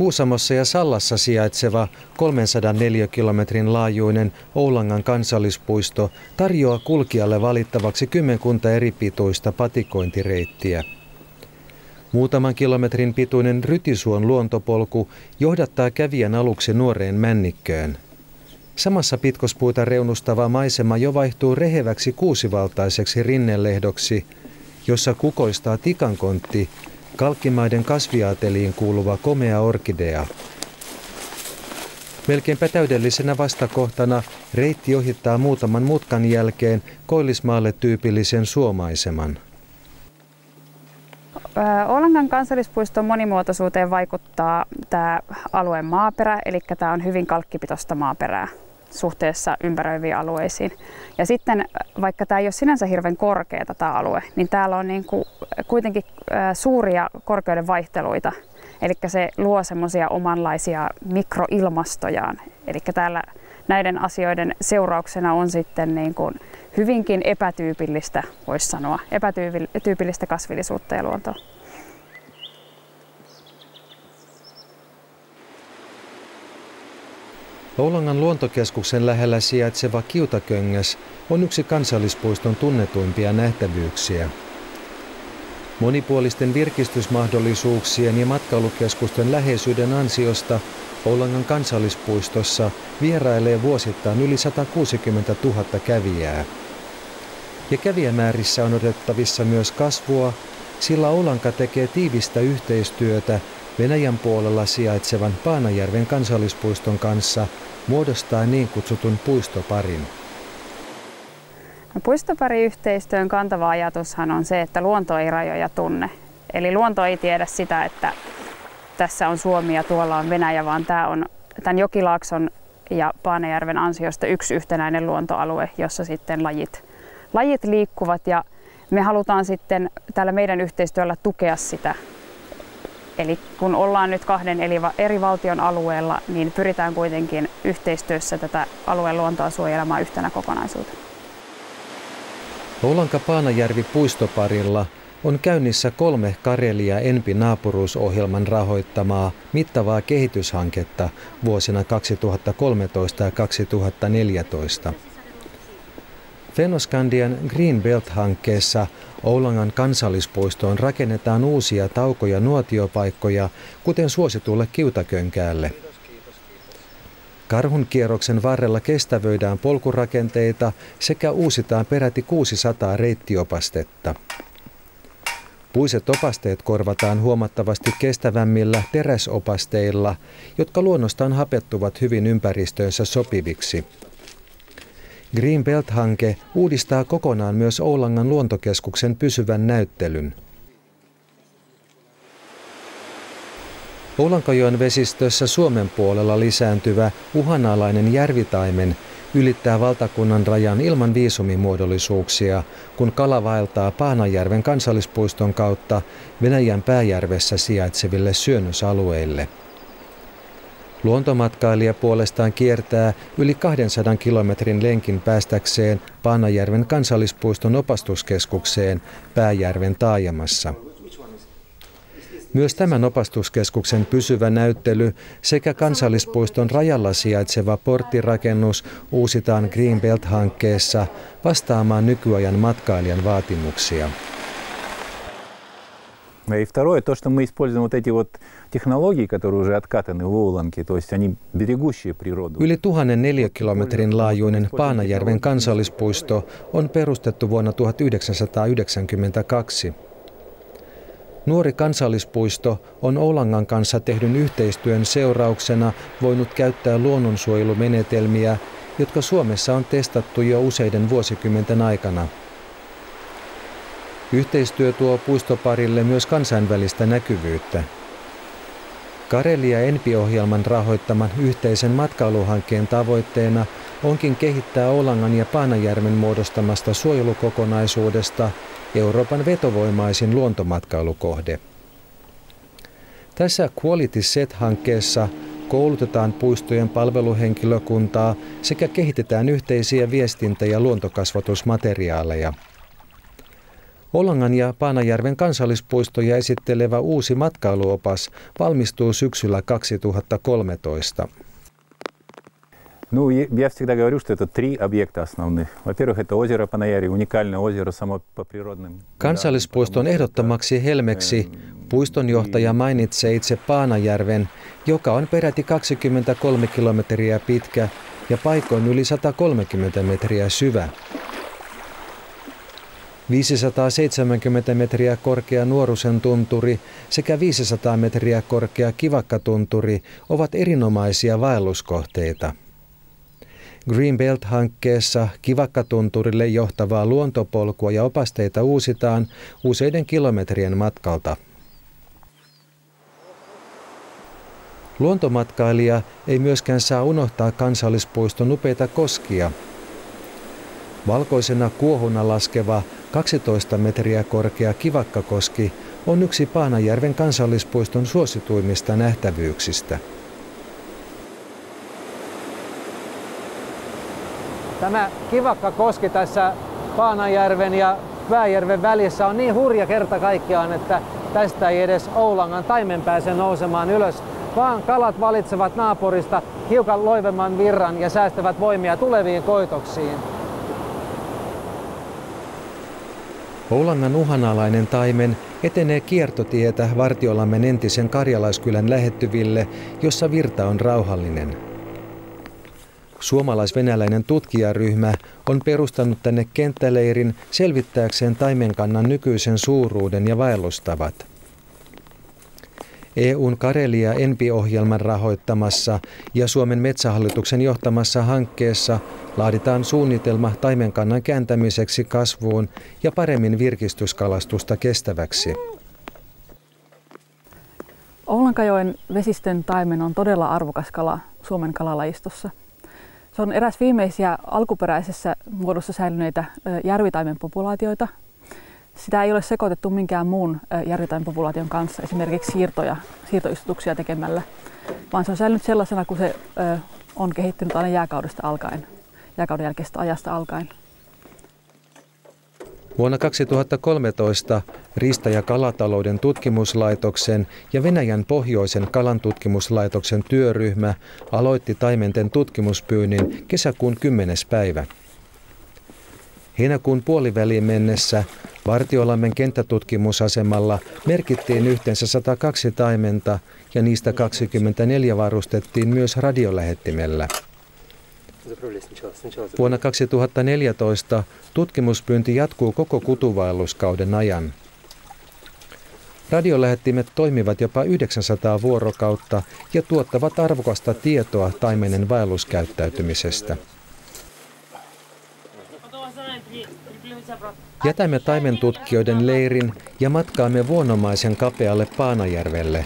Kuusamossa ja Sallassa sijaitseva 304 kilometrin laajuinen Oulangan kansallispuisto tarjoaa kulkijalle valittavaksi kymmenkunta eri pituista patikointireittiä. Muutaman kilometrin pituinen Rytisuon luontopolku johdattaa kävijän aluksi nuoreen männikköön. Samassa pitkospuita reunustava maisema jo vaihtuu reheväksi kuusivaltaiseksi rinnelehdoksi, jossa kukoistaa tikankontti, kalkkimaiden kasviaateliin kuuluva komea orkidea. Melkeinpä täydellisenä vastakohtana reitti ohittaa muutaman mutkan jälkeen Koillismaalle tyypillisen suomaiseman. Oulangan kansallispuiston monimuotoisuuteen vaikuttaa tämä alueen maaperä, eli tämä on hyvin kalkkipitoista maaperää suhteessa ympäröiviin alueisiin. Ja sitten, vaikka tämä ei ole sinänsä hirveän korkeata tämä alue, niin täällä on kuitenkin suuria korkeuden vaihteluita. Eli se luo semmoisia omanlaisia mikroilmastojaan. Eli täällä näiden asioiden seurauksena on sitten hyvinkin epätyypillistä, voisi sanoa, epätyypillistä kasvillisuutta ja luontoa. Oulangan luontokeskuksen lähellä sijaitseva Kiutaköngäs on yksi kansallispuiston tunnetuimpia nähtävyyksiä. Monipuolisten virkistysmahdollisuuksien ja matkailukeskusten läheisyyden ansiosta Oulangan kansallispuistossa vierailee vuosittain yli 160 000 kävijää. Ja kävijämäärissä on odotettavissa myös kasvua, sillä Oulanka tekee tiivistä yhteistyötä Venäjän puolella sijaitsevan Paanajärven kansallispuiston kanssa muodostaen niin kutsutun puistoparin. Puistopariyhteistyön kantava ajatushan on se, että luonto ei rajoja tunne. Eli luonto ei tiedä sitä, että tässä on Suomi ja tuolla on Venäjä, vaan tämä on tämän Jokilaakson ja Paanajärven ansiosta yksi yhtenäinen luontoalue, jossa sitten lajit liikkuvat, ja me halutaan sitten tällä meidän yhteistyöllä tukea sitä. Eli kun ollaan nyt kahden eri valtion alueella, niin pyritään kuitenkin yhteistyössä tätä alueen luontoa suojelemaan yhtenä kokonaisuutena. Oulanka-Paanajärvi puistoparilla on käynnissä 3 Karelia ENPI-naapuruusohjelman rahoittamaa mittavaa kehityshanketta vuosina 2013 ja 2014. Fennoskandian Green Belt-hankkeessa Oulangan kansallispuistoon rakennetaan uusia tauko- ja nuotiopaikkoja, kuten suositulle Kiutakönkäälle. Karhunkierroksen varrella kestävöidään polkurakenteita sekä uusitaan peräti 600 reittiopastetta. Puiset opasteet korvataan huomattavasti kestävämmillä teräsopasteilla, jotka luonnostaan hapettuvat hyvin ympäristöönsä sopiviksi. Green Belt-hanke uudistaa kokonaan myös Oulangan luontokeskuksen pysyvän näyttelyn. Oulankajoen vesistössä Suomen puolella lisääntyvä uhanalainen järvitaimen ylittää valtakunnan rajan ilman viisumimuodollisuuksia, kun kala vaeltaa Paanajärven kansallispuiston kautta Venäjän Pääjärvessä sijaitseville syönnösalueille. Luontomatkailija puolestaan kiertää yli 200 kilometrin lenkin päästäkseen Paanajärven kansallispuiston opastuskeskukseen Pääjärven taajamassa. Myös tämän opastuskeskuksen pysyvä näyttely sekä kansallispuiston rajalla sijaitseva porttirakennus uusitaan Green Belt-hankkeessa vastaamaan nykyajan matkailijan vaatimuksia. И второе, то, что мы используем вот эти вот технологии, которые уже откатаны в Оуланке, то есть они берегущие природу. Yli 1000 neliökilometrin laajuinen Paanajärven kansallispuisto on perustettu vuonna 1992. Nuori kansallispuisto on Oulangan kanssa tehdyn yhteistyön seurauksena voinut käyttää luonnonsuojelumenetelmiä, jotka Suomessa on testattu jo useiden vuosikymmenten aikana. Yhteistyö tuo puistoparille myös kansainvälistä näkyvyyttä. Karelia ENPI-ohjelman rahoittaman yhteisen matkailuhankkeen tavoitteena onkin kehittää Oulangan ja Paanajärven muodostamasta suojelukokonaisuudesta Euroopan vetovoimaisin luontomatkailukohde. Tässä Quality Set-hankkeessa koulutetaan puistojen palveluhenkilökuntaa sekä kehitetään yhteisiä viestintä- ja luontokasvatusmateriaaleja. Oulangan ja Paanajärven kansallispuistoja esittelevä uusi matkailuopas valmistuu syksyllä 2013. Ну, я всегда говорю, что это 3 объекта основных. Во-первых, это озеро Панаярви, уникальное озеро само по природным. Kansallispuiston ehdottomaksi helmeksi puistonjohtaja mainitsee itse Paanajärven, joka on peräti 23 kilometriä pitkä ja paikoin yli 130 metriä syvä. 570 metriä korkea Nuorusen tunturi sekä 500 metriä korkea Kivakkatunturi ovat erinomaisia vaelluskohteita. Green Belt-hankkeessa Kivakkatunturille johtavaa luontopolkua ja opasteita uusitaan useiden kilometrien matkalta. Luontomatkailija ei myöskään saa unohtaa kansallispuiston upeita koskia. Valkoisena kuohuna laskeva 12 metriä korkea Kivakkakoski on yksi Paanajärven kansallispuiston suosituimmista nähtävyyksistä. Tämä Kivakkakoski tässä Paanajärven ja Pääjärven välissä on niin hurja kerta kaikkiaan, että tästä ei edes Oulangan taimen pääse nousemaan ylös, vaan kalat valitsevat naapurista hiukan loivemman virran ja säästävät voimia tuleviin koitoksiin. Oulangan uhanalainen taimen etenee kiertotietä Vartiolammen entisen Karjalaiskylän lähettyville, jossa virta on rauhallinen. Suomalais-venäläinen tutkijaryhmä on perustanut tänne kenttäleirin selvittääkseen taimenkannan nykyisen suuruuden ja vaellustavat. EU:n Karelia ENPI-ohjelman rahoittamassa ja Suomen Metsähallituksen johtamassa hankkeessa laaditaan suunnitelma taimenkannan kääntämiseksi kasvuun ja paremmin virkistyskalastusta kestäväksi. Oulankajoen vesistön taimen on todella arvokas kala Suomen kalalajistossa. Se on eräs viimeisiä alkuperäisessä muodossa säilyneitä järvitaimen populaatioita. Sitä ei ole sekoitettu minkään muun järvitaimen populaation kanssa, esimerkiksi siirtoistutuksia tekemällä, vaan se on säilynyt sellaisena kuin se on kehittynyt aina jääkaudesta alkaen, jääkauden jälkeisestä ajasta alkaen. Vuonna 2013 Riista- ja kalatalouden tutkimuslaitoksen ja Venäjän pohjoisen kalantutkimuslaitoksen työryhmä aloitti taimenten tutkimuspyynnin kesäkuun 10. päivä. Heinäkuun puoliväliin mennessä Vartiolammen kenttätutkimusasemalla merkittiin yhteensä 102 taimenta ja niistä 24 varustettiin myös radiolähettimellä. Vuonna 2014 tutkimuspyynti jatkuu koko kutuvaelluskauden ajan. Radiolähettimet toimivat jopa 900 vuorokautta ja tuottavat arvokasta tietoa taimenen vaelluskäyttäytymisestä. Jätämme taimentutkijoiden leirin ja matkaamme vuonomaisen kapealle Paanajärvelle.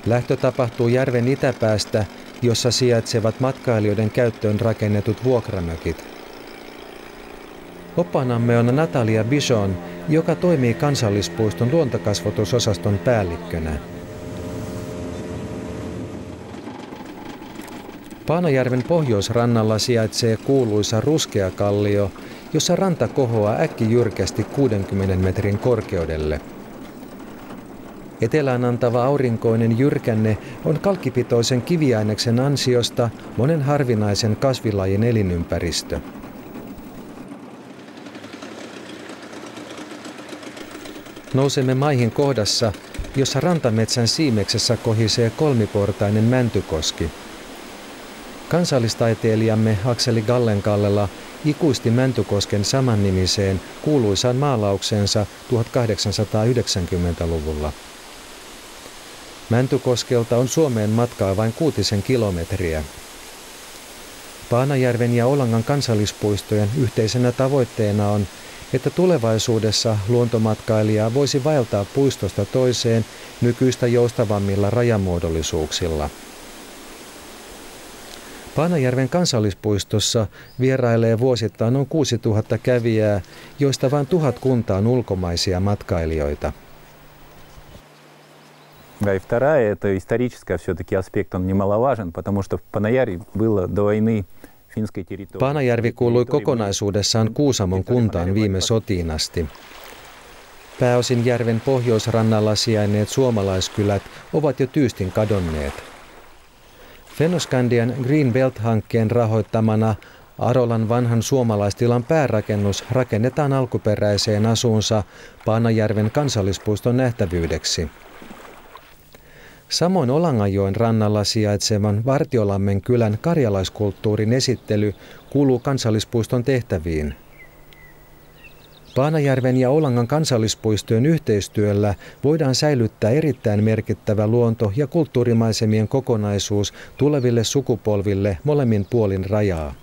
Lähtö tapahtuu järven itäpäästä, jossa sijaitsevat matkailijoiden käyttöön rakennetut vuokramökit. Oppaanamme on Natalia Bishon, joka toimii kansallispuiston luontokasvatusosaston päällikkönä. Paanajärven pohjoisrannalla sijaitsee kuuluisa Ruskeakallio, jossa ranta kohoaa äkkijyrkästi 60 metrin korkeudelle. Etelään antava aurinkoinen jyrkänne on kalkkipitoisen kiviaineksen ansiosta monen harvinaisen kasvilajin elinympäristö. Nousemme maihin kohdassa, jossa rantametsän siimeksessä kohisee kolmiportainen mäntykoski. Kansallistaiteilijamme Akseli Gallenkallella ikuisti Mäntykosken samannimiseen kuuluisaan maalaukseensa 1890-luvulla. Mäntykoskelta on Suomeen matkaa vain 6 kilometriä. Paanajärven ja Oulangan kansallispuistojen yhteisenä tavoitteena on, että tulevaisuudessa luontomatkailija voisi vaeltaa puistosta toiseen nykyistä joustavammilla rajamuodollisuuksilla. Paanajärven kansallispuistossa vierailee vuosittain noin 6000 kävijää, joista vain 1000 on ulkomaisia matkailijoita. Да, и вторая, это исторический все-таки аспект, он немаловажен, потому что в Панаярье было до войны финской территории. Paanajärvi kuului kokonaisuudessaan Kuusamon kuntaan viime sotiin asti. Pääosin järven pohjoisrannalla sijainneet suomalaiskylät ovat jo tyystin kadonneet. Fennoskandian Green Belt-hankkeen rahoittamana Arolan vanhan suomalaistilan päärakennus rakennetaan alkuperäiseen asuunsa Paanajärven kansallispuiston nähtävyydeksi. Samoin Olanganjoen rannalla sijaitsevan Vartiolammen kylän karjalaiskulttuurin esittely kuuluu kansallispuiston tehtäviin. Paanajärven ja Oulangan kansallispuistojen yhteistyöllä voidaan säilyttää erittäin merkittävä luonto- ja kulttuurimaisemien kokonaisuus tuleville sukupolville molemmin puolin rajaa.